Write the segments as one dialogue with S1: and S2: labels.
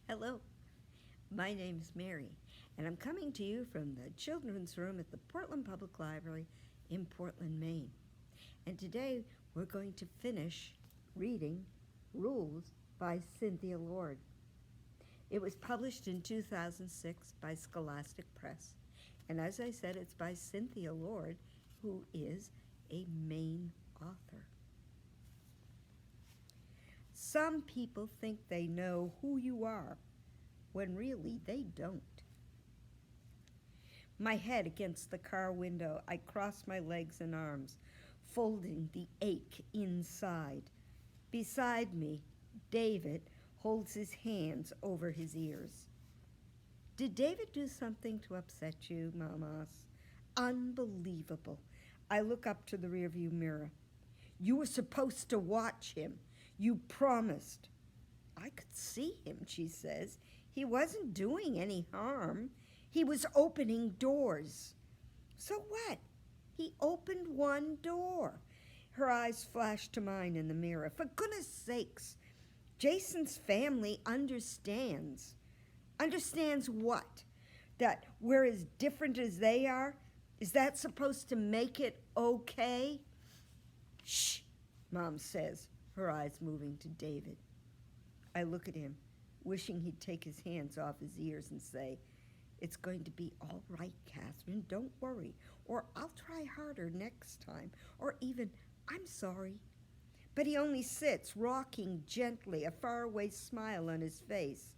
S1: Hello, my name's Mary, and I'm coming to you from the children's room at the Portland Public Library in Portland, Maine. And today we're going to finish reading Rules by Cynthia Lord. It was published in 2006 by Scholastic Press, and as I said, it's by Cynthia Lord, who is a Maine author. Some people think they know who you are, when really they don't. My head against the car window, I cross my legs and arms, folding the ache inside. Beside me, David holds his hands over his ears. Did David do something to upset you, Mamas? Unbelievable. I look up to the rearview mirror. You were supposed to watch him. You promised. I could see him, she says. He wasn't doing any harm. He was opening doors. So what? He opened one door. Her eyes flashed to mine in the mirror. For goodness sakes, Jason's family understands. Understands what? That we're as different as they are? Is that supposed to make it okay? Shh, Mom says, her eyes moving to David. I look at him, wishing he'd take his hands off his ears and say, "It's going to be all right, Catherine, don't worry," or "I'll try harder next time," or even, "I'm sorry." But he only sits, rocking gently, a faraway smile on his face.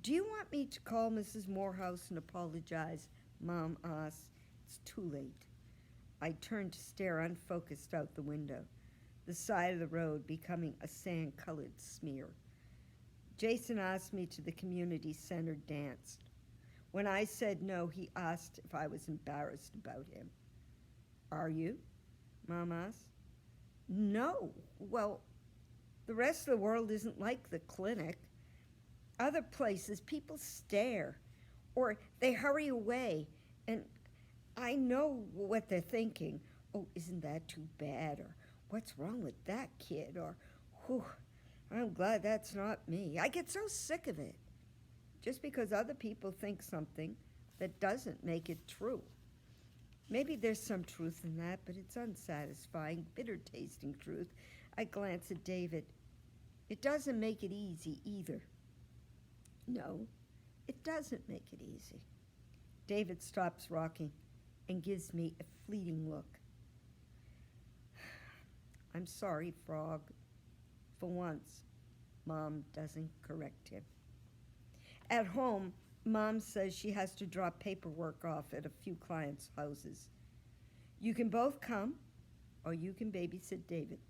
S1: Do you want me to call Mrs. Morehouse and apologize? Mom asks. It's too late. I turn to stare unfocused out the window, the side of the road becoming a sand-colored smear. Jason asked me to the community center dance. When I said no, he asked if I was embarrassed about him. Are you? Mom asked. No. Well, the rest of the world isn't like the clinic. Other places, people stare, or they hurry away, and I know what they're thinking. Oh, isn't that too bad? Or what's wrong with that kid? Or, whew, I'm glad that's not me. I get so sick of it. Just because other people think something, that doesn't make it true. Maybe there's some truth in that, but it's unsatisfying, bitter-tasting truth. I glance at David. It doesn't make it easy either. No, it doesn't make it easy. David stops rocking and gives me a fleeting look. I'm sorry, Frog. For once, Mom doesn't correct him. At home, Mom says she has to drop paperwork off at a few clients' houses. You can both come, or you can babysit David.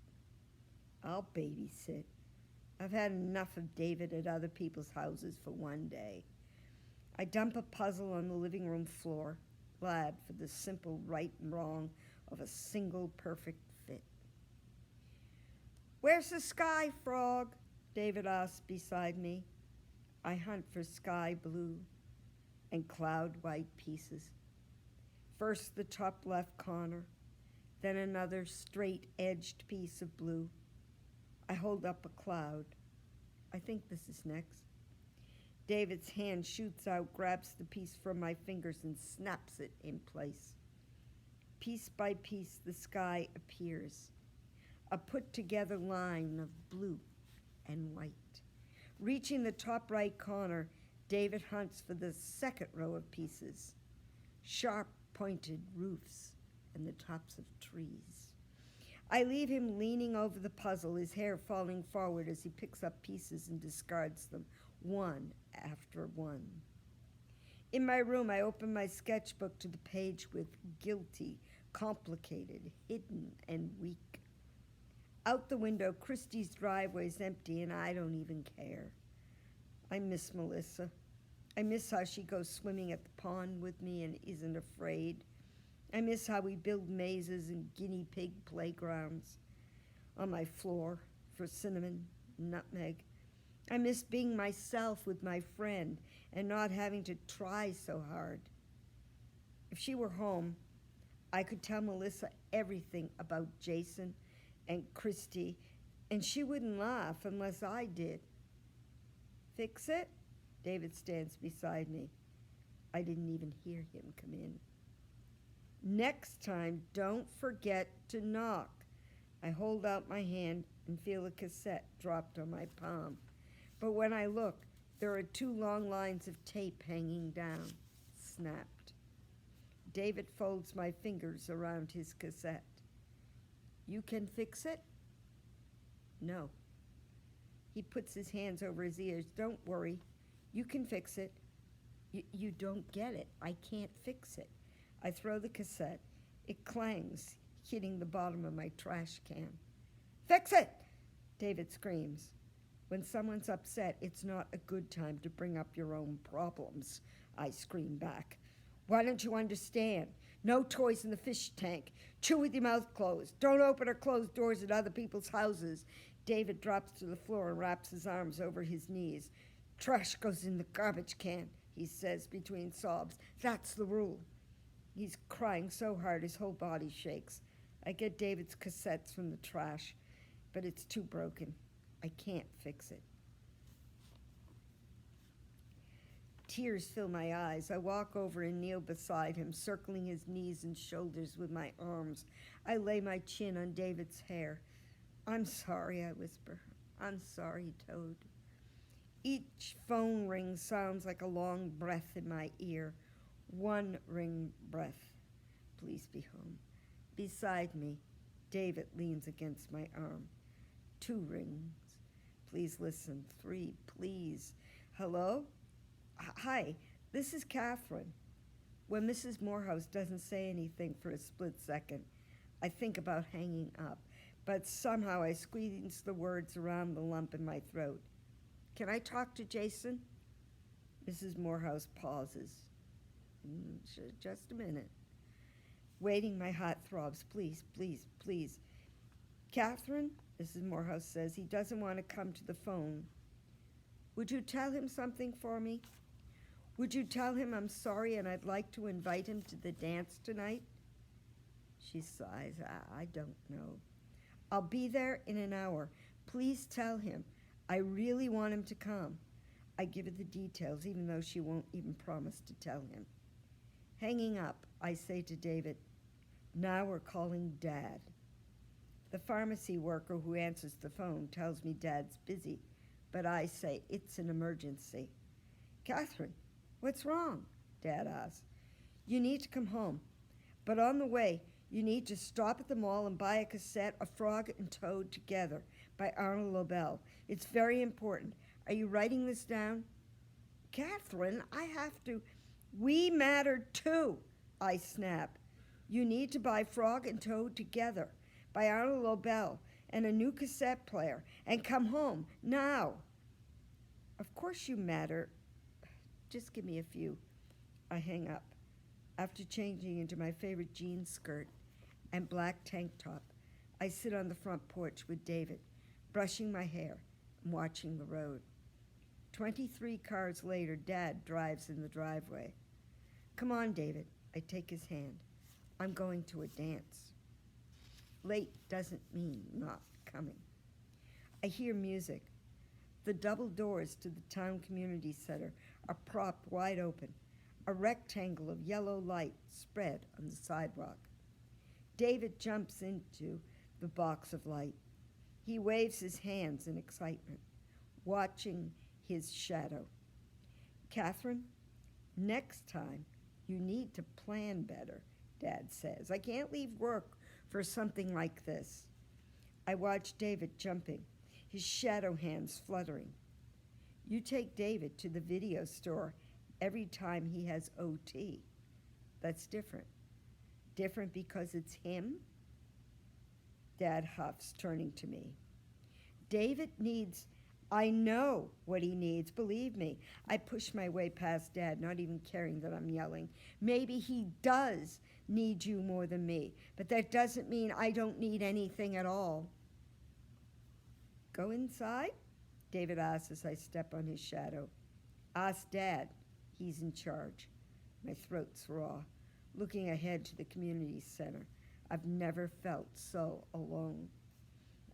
S1: I'll babysit. I've had enough of David at other people's houses for one day. I dump a puzzle on the living room floor, glad for the simple right and wrong of a single perfect fit. Where's the sky, Frog? David asks beside me. I hunt for sky blue and cloud white pieces. First the top left corner, then another straight-edged piece of blue. I hold up a cloud. I think this is next. David's hand shoots out, grabs the piece from my fingers, and snaps it in place. Piece by piece, the sky appears, a put-together line of blue and white. Reaching the top right corner, David hunts for the second row of pieces, sharp-pointed roofs and the tops of trees. I leave him leaning over the puzzle, his hair falling forward as he picks up pieces and discards them, one after one. In my room, I open my sketchbook to the page with guilty, complicated, hidden, and weak. Out the window, Christie's driveway's empty, and I don't even care. I miss Melissa. I miss how she goes swimming at the pond with me and isn't afraid. I miss how we build mazes and guinea pig playgrounds on my floor for cinnamon, nutmeg. I miss being myself with my friend and not having to try so hard. If she were home, I could tell Melissa everything about Jason and Christy, and she wouldn't laugh unless I did. Fix it? David stands beside me. I didn't even hear him come in. Next time, don't forget to knock. I hold out my hand and feel a cassette dropped on my palm. But when I look, there are 2 long lines of tape hanging down, snapped. David folds my fingers around his cassette. You can fix it? No. He puts his hands over his ears. Don't worry. You can fix it. You don't get it. I can't fix it. I throw the cassette. It clangs, hitting the bottom of my trash can. Fix it! David screams. When someone's upset, it's not a good time to bring up your own problems, I scream back. Why don't you understand? No toys in the fish tank. Chew with your mouth closed. Don't open or close doors at other people's houses. David drops to the floor and wraps his arms over his knees. Trash goes in the garbage can, he says between sobs. That's the rule. He's crying so hard his whole body shakes. I get David's cassettes from the trash, but it's too broken. I can't fix it. Tears fill my eyes. I walk over and kneel beside him, circling his knees and shoulders with my arms. I lay my chin on David's hair. I'm sorry, I whisper. I'm sorry, Toad. Each phone ring sounds like a long breath in my ear. 1 ring breath. Please be home. Beside me, David leans against my arm. 2 rings. Please listen. 3, please. Hello? Hi, this is Catherine. When Mrs. Morehouse doesn't say anything for a split second, I think about hanging up, but somehow I squeeze the words around the lump in my throat. Can I talk to Jason? Mrs. Morehouse pauses. Just a minute. Waiting, my heart throbs. Please, please, please. Catherine, Mrs. Morehouse says, he doesn't want to come to the phone. Would you tell him something for me? Would you tell him I'm sorry and I'd like to invite him to the dance tonight? She sighs. I don't know. I'll be there in an hour. Please tell him. I really want him to come. I give her the details, even though she won't even promise to tell him. Hanging up, I say to David, now we're calling Dad. The pharmacy worker who answers the phone tells me Dad's busy, but I say it's an emergency. Catherine, what's wrong? Dad asks. You need to come home, but on the way, you need to stop at the mall and buy a cassette of Frog and Toad Together by Arnold Lobel. It's very important. Are you writing this down? Catherine, I have to. We matter too, I snap. You need to buy Frog and Toad Together by Arnold Lobel and a new cassette player and come home now. Of course you matter. Just give me a few. I hang up. After changing into my favorite jean skirt and black tank top, I sit on the front porch with David, brushing my hair and watching the road. 23 cars later, Dad drives in the driveway. Come on, David. I take his hand. I'm going to a dance. Late doesn't mean not coming. I hear music. The double doors to the town community center are propped wide open, a rectangle of yellow light spread on the sidewalk. David jumps into the box of light. He waves his hands in excitement, watching his shadow. Catherine, next time you need to plan better, Dad says. I can't leave work for something like this. I watch David jumping, his shadow hands fluttering. You take David to the video store every time he has OT. That's different. Different because it's him? Dad huffs, turning to me. David needs, I know what he needs, believe me. I push my way past Dad, not even caring that I'm yelling. Maybe he does need you more than me, but that doesn't mean I don't need anything at all. Go inside? David asks as I step on his shadow. Ask Dad. He's in charge. My throat's raw. Looking ahead to the community center, I've never felt so alone.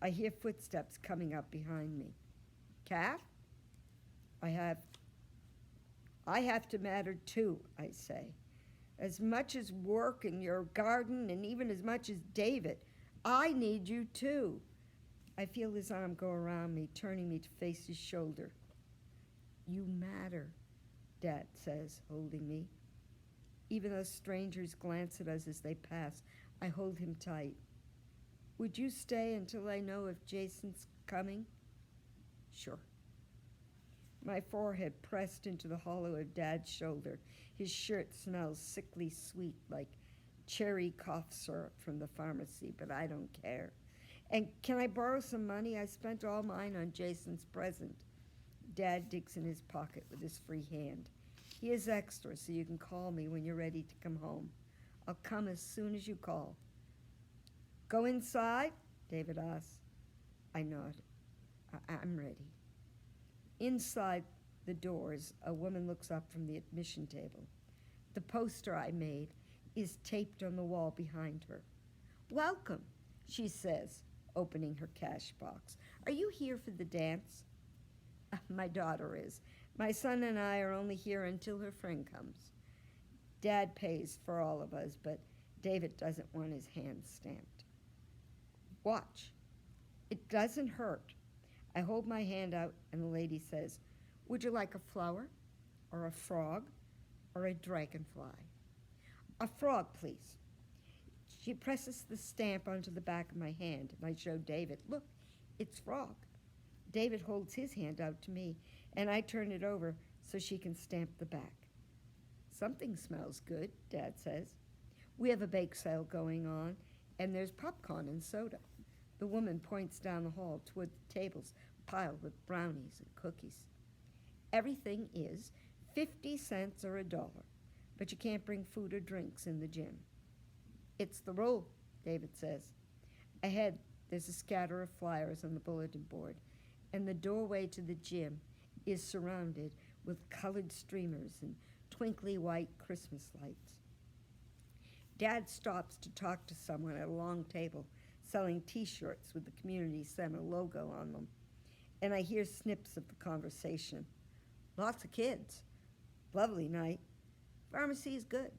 S1: I hear footsteps coming up behind me. Kath? I have I have to matter too, I say. As much as work in your garden and even as much as David, I need you too. I feel his arm go around me, turning me to face his shoulder. You matter, Dad says, holding me. Even though strangers glance at us as they pass, I hold him tight. Would you stay until I know if Jason's coming? Sure. My forehead pressed into the hollow of Dad's shoulder. His shirt smells sickly sweet, like cherry cough syrup from the pharmacy, but I don't care. And can I borrow some money? I spent all mine on Jason's present. Dad digs in his pocket with his free hand. He has extra, so you can call me when you're ready to come home. I'll come as soon as you call. Go inside? David asks. I nod. I'm ready. Inside the doors, a woman looks up from the admission table. The poster I made is taped on the wall behind her. Welcome, she says, opening her cash box. Are you here for the dance? My daughter is. My son and I are only here until her friend comes. Dad pays for all of us, but David doesn't want his hand stamped. Watch. It doesn't hurt. I hold my hand out, and the lady says, would you like a flower, or a frog, or a dragonfly? A frog, please. She presses the stamp onto the back of my hand, and I show David, look, it's frog. David holds his hand out to me, and I turn it over so she can stamp the back. Something smells good, Dad says. We have a bake sale going on, and there's popcorn and soda. The woman points down the hall toward the tables piled with brownies and cookies. Everything is 50 cents or $1, but you can't bring food or drinks in the gym. It's the rule, David says. Ahead, there's a scatter of flyers on the bulletin board, and the doorway to the gym is surrounded with colored streamers and twinkly white Christmas lights. Dad stops to talk to someone at a long table selling T-shirts with the community center logo on them, and I hear snips of the conversation. Lots of kids. Lovely night. Pharmacy is good.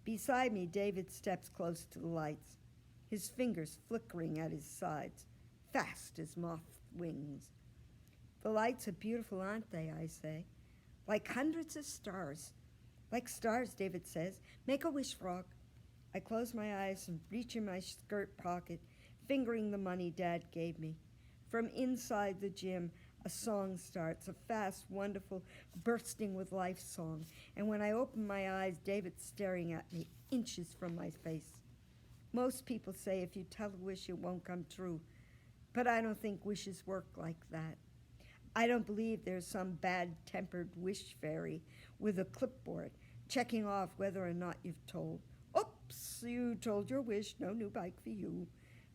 S1: Beside me, David steps close to the lights, his fingers flickering at his sides, fast as moth wings. The lights are beautiful, aren't they, I say. Like hundreds of stars. Like stars, David says. Make a wish, frog. I close my eyes and reach in my skirt pocket, fingering the money Dad gave me. From inside the gym, a song starts, a fast, wonderful, bursting with life song. And when I open my eyes, David's staring at me, inches from my face. Most people say if you tell a wish, it won't come true. But I don't think wishes work like that. I don't believe there's some bad-tempered wish fairy with a clipboard checking off whether or not you've told. Oops, you told your wish, no new bike for you.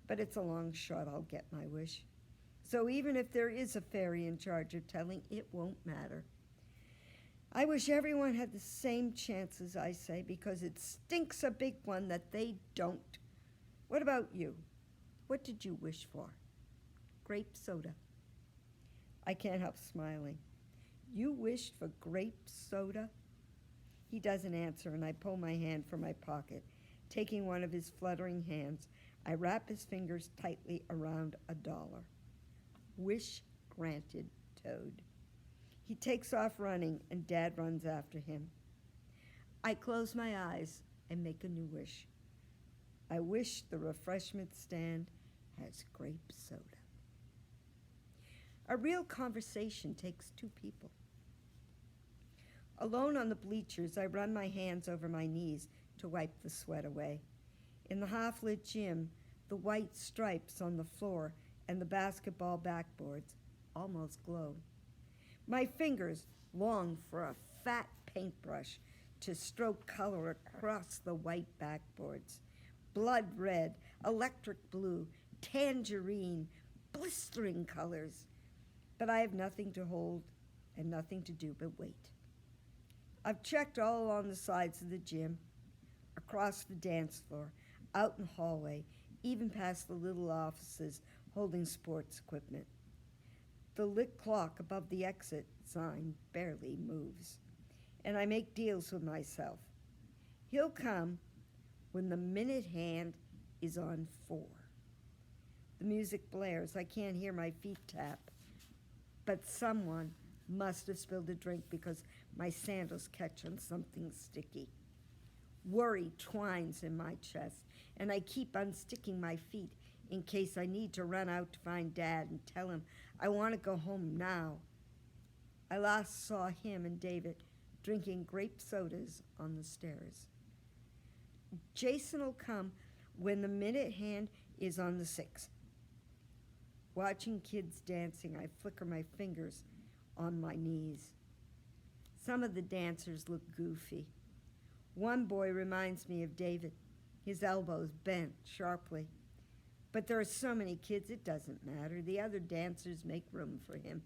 S1: But it's a long shot, I'll get my wish. So even if there is a fairy in charge of telling, it won't matter. I wish everyone had the same chances, I say, because it stinks a big one that they don't. What about you? What did you wish for? Grape soda. I can't help smiling. You wished for grape soda? He doesn't answer, and I pull my hand from my pocket. Taking one of his fluttering hands, I wrap his fingers tightly around $1. Wish granted, Toad. He takes off running, and Dad runs after him. I close my eyes and make a new wish. I wish the refreshment stand has grape soda. A real conversation takes two people. Alone on the bleachers, I run my hands over my knees to wipe the sweat away. In the half-lit gym, the white stripes on the floor and the basketball backboards almost glow. My fingers long for a fat paintbrush to stroke color across the white backboards. Blood red, electric blue, tangerine, blistering colors. But I have nothing to hold and nothing to do but wait. I've checked all along the sides of the gym, across the dance floor, out in the hallway, even past the little offices holding sports equipment. The lit clock above the exit sign barely moves, and I make deals with myself. He'll come when the minute hand is on 4. The music blares. I can't hear my feet tap, but someone must have spilled a drink because my sandals catch on something sticky. Worry twines in my chest, and I keep unsticking my feet in case I need to run out to find Dad and tell him I want to go home now. I last saw him and David drinking grape sodas on the stairs. Jason will come when the minute hand is on the 6. Watching kids dancing, I flicker my fingers on my knees. Some of the dancers look goofy. One boy reminds me of David, his elbows bent sharply. But there are so many kids, it doesn't matter. The other dancers make room for him.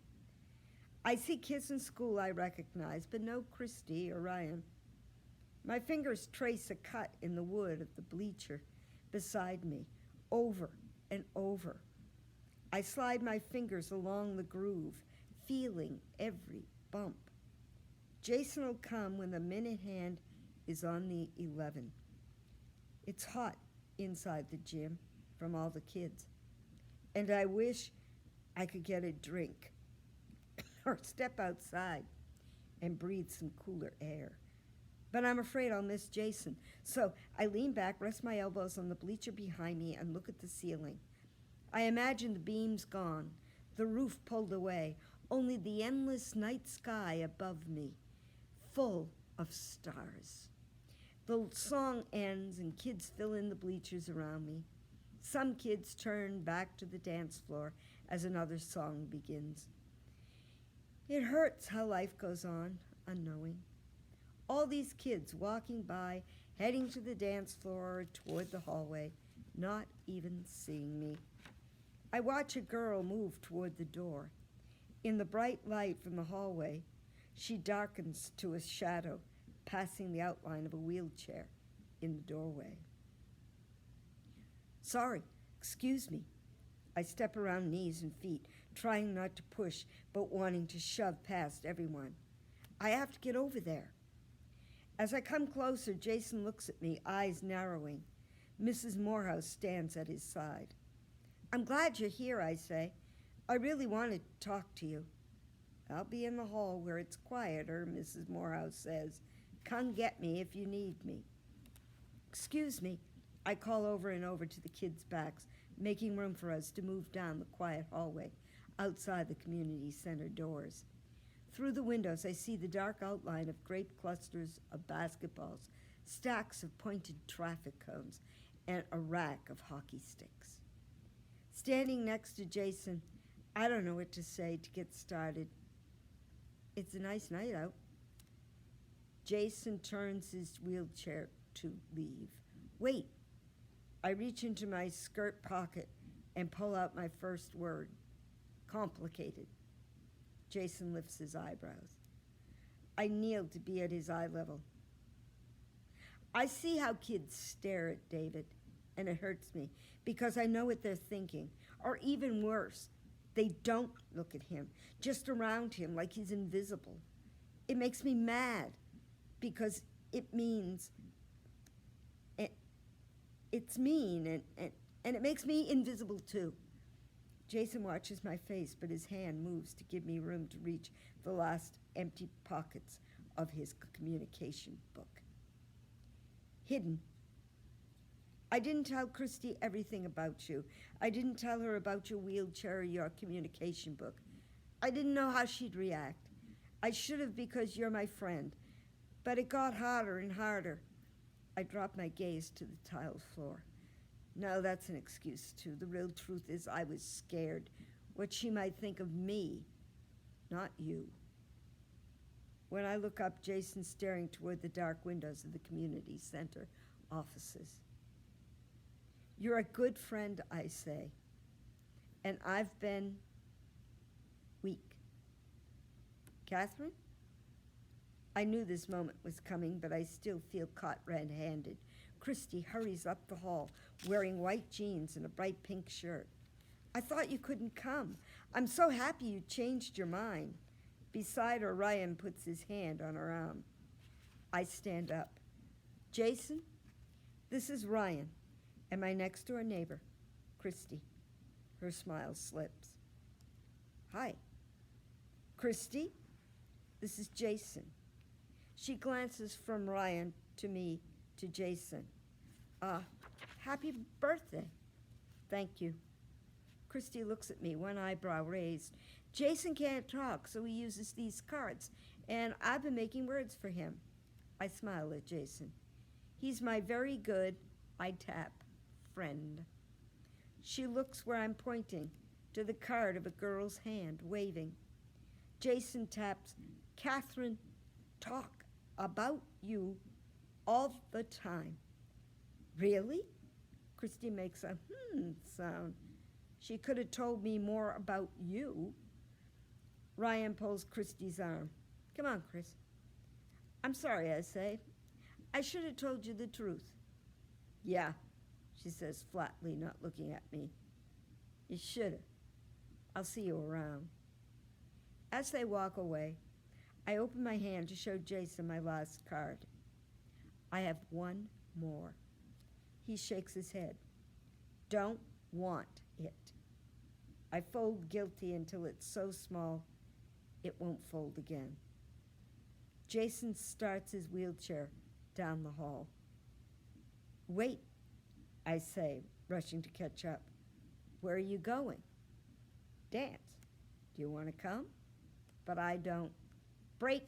S1: I see kids in school I recognize, but no Christy or Ryan. My fingers trace a cut in the wood of the bleacher beside me, over and over. I slide my fingers along the groove, feeling every bump. Jason will come when the minute hand is on the 11. It's hot inside the gym from all the kids, and I wish I could get a drink or step outside and breathe some cooler air. But I'm afraid I'll miss Jason, so I lean back, rest my elbows on the bleacher behind me, and look at the ceiling. I imagine the beams gone, the roof pulled away, only the endless night sky above me, full of stars. The song ends and kids fill in the bleachers around me. Some kids turn back to the dance floor as another song begins. It hurts how life goes on, unknowing. All these kids walking by, heading to the dance floor or toward the hallway, not even seeing me. I watch a girl move toward the door. In the bright light from the hallway, she darkens to a shadow, passing the outline of a wheelchair in the doorway. Sorry, excuse me. I step around knees and feet, trying not to push, but wanting to shove past everyone. I have to get over there. As I come closer, Jason looks at me, eyes narrowing. Mrs. Morehouse stands at his side. I'm glad you're here, I say. I really want to talk to you. I'll be in the hall where it's quieter, Mrs. Morehouse says. Come get me if you need me. Excuse me. I call over and over to the kids' backs, making room for us to move down the quiet hallway outside the community center doors. Through the windows, I see the dark outline of great clusters of basketballs, stacks of pointed traffic cones, and a rack of hockey sticks. Standing next to Jason, I don't know what to say to get started. It's a nice night out. Jason turns his wheelchair to leave. Wait. I reach into my skirt pocket and pull out my first word. Complicated. Jason lifts his eyebrows. I kneel to be at his eye level. I see how kids stare at David, and it hurts me because I know what they're thinking. Or even worse, they don't look at him, just around him like he's invisible. It makes me mad because it means it's mean, and it makes me invisible too. Jason watches my face, but his hand moves to give me room to reach the last empty pockets of his communication book. Hidden. I didn't tell Christy everything about you. I didn't tell her about your wheelchair or your communication book. I didn't know how she'd react. I should have because you're my friend. But it got harder and harder. I dropped my gaze to the tiled floor. No, that's an excuse, too. The real truth is I was scared. What she might think of me, not you. When I look up, Jason's staring toward the dark windows of the community center offices. You're a good friend, I say, and I've been weak. Catherine? I knew this moment was coming, but I still feel caught red-handed. Christy hurries up the hall, wearing white jeans and a bright pink shirt. I thought you couldn't come. I'm so happy you changed your mind. Beside her, Ryan puts his hand on her arm. I stand up. Jason, this is Ryan, and my next-door neighbor, Christy. Her smile slips. Hi. Christy, this is Jason. She glances from Ryan to me to Jason. Happy birthday. Thank you. Christy looks at me, one eyebrow raised. Jason can't talk, so he uses these cards, and I've been making words for him. I smile at Jason. He's my very good, I tap, friend. She looks where I'm pointing, to the card of a girl's hand, waving. Jason taps, Catherine, talk about you all the time. Really? Christy makes a sound. She could have told me more about you. Ryan pulls Christy's arm. Come on, Chris. I'm sorry, I say. I should have told you the truth. Yeah, she says flatly, not looking at me. You should have. I'll see you around. As they walk away, I open my hand to show Jason my last card. I have one more. He shakes his head. Don't want it. I fold guilty until it's so small it won't fold again. Jason starts his wheelchair down the hall. Wait, I say, rushing to catch up. Where are you going? Dance. Do you want to come? But I don't. Break,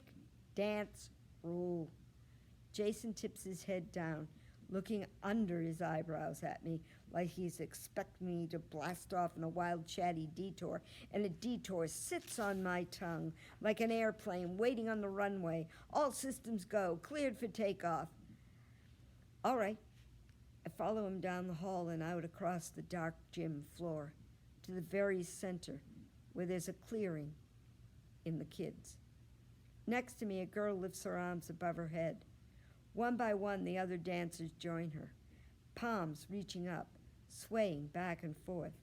S1: dance, rule. Jason tips his head down, looking under his eyebrows at me like he's expecting me to blast off in a wild, chatty detour, and a detour sits on my tongue like an airplane waiting on the runway. All systems go, cleared for takeoff. All right. I follow him down the hall and out across the dark gym floor to the very center where there's a clearing in the kids. Next to me, a girl lifts her arms above her head. One by one, the other dancers join her, palms reaching up, swaying back and forth.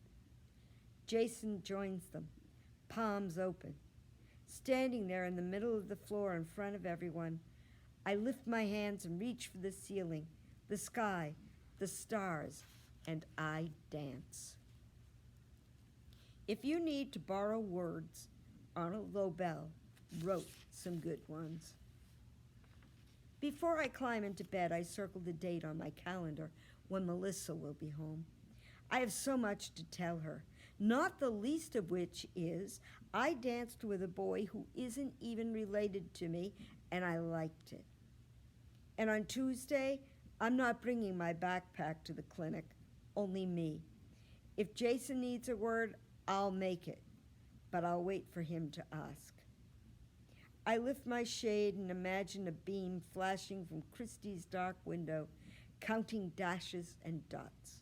S1: Jason joins them, palms open. Standing there in the middle of the floor in front of everyone, I lift my hands and reach for the ceiling, the sky, the stars, and I dance. If you need to borrow words, Arnold Lobel wrote some good ones. Before I climb into bed, I circle the date on my calendar when Melissa will be home. I have so much to tell her, not the least of which is I danced with a boy who isn't even related to me, and I liked it. And on Tuesday, I'm not bringing my backpack to the clinic, only me. If Jason needs a word, I'll make it, but I'll wait for him to ask. I lift my shade and imagine a beam flashing from Christie's dark window, counting dashes and dots.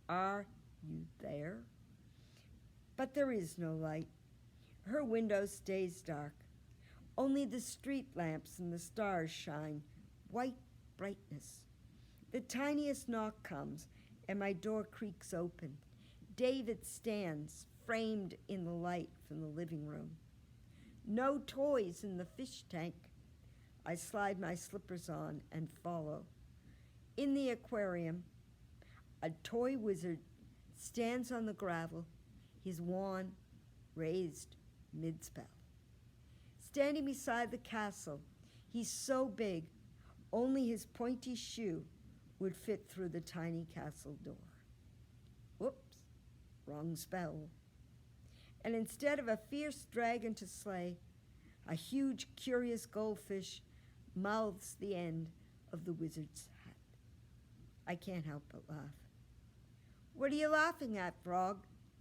S1: Are you there? But there is no light. Her window stays dark. Only the street lamps and the stars shine, white brightness. The tiniest knock comes, and my door creaks open. David stands, framed in the light from the living room. No toys in the fish tank. I slide my slippers on and follow. In the aquarium, a toy wizard stands on the gravel, his wand raised mid-spell. Standing beside the castle, he's so big, only his pointy shoe would fit through the tiny castle door. Whoops, wrong spell. And instead of a fierce dragon to slay, a huge, curious goldfish mouths the end of the wizard's hat. I can't help but laugh. What are you laughing at, Frog?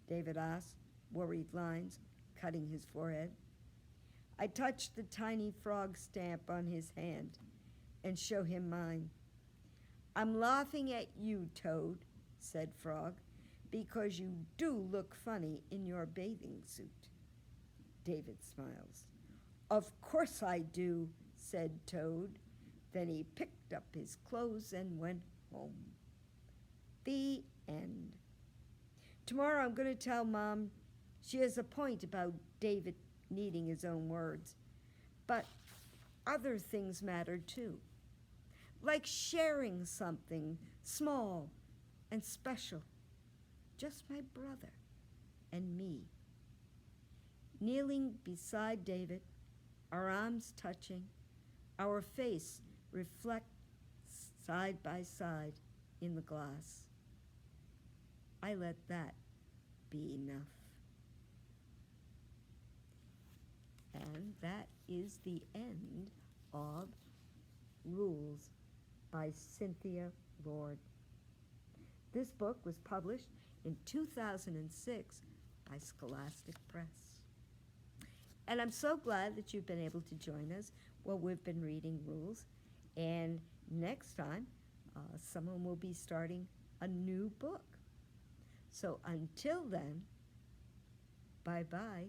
S1: David asks, worried lines cutting his forehead. I touch the tiny frog stamp on his hand and show him mine. I'm laughing at you, Toad, said Frog, because you do look funny in your bathing suit. David smiles. Of course I do, said Toad. Then he picked up his clothes and went home. The end. Tomorrow I'm going to tell Mom she has a point about David needing his own words. But other things matter too, like sharing something small and special. Just my brother and me. Kneeling beside David, our arms touching, our face reflect side by side in the glass. I let that be enough. And that is the end of Rules by Cynthia Lord. This book was published in 2006 by Scholastic Press. And I'm so glad that you've been able to join us while we've been reading Rules. And next time, someone will be starting a new book. So until then, bye-bye.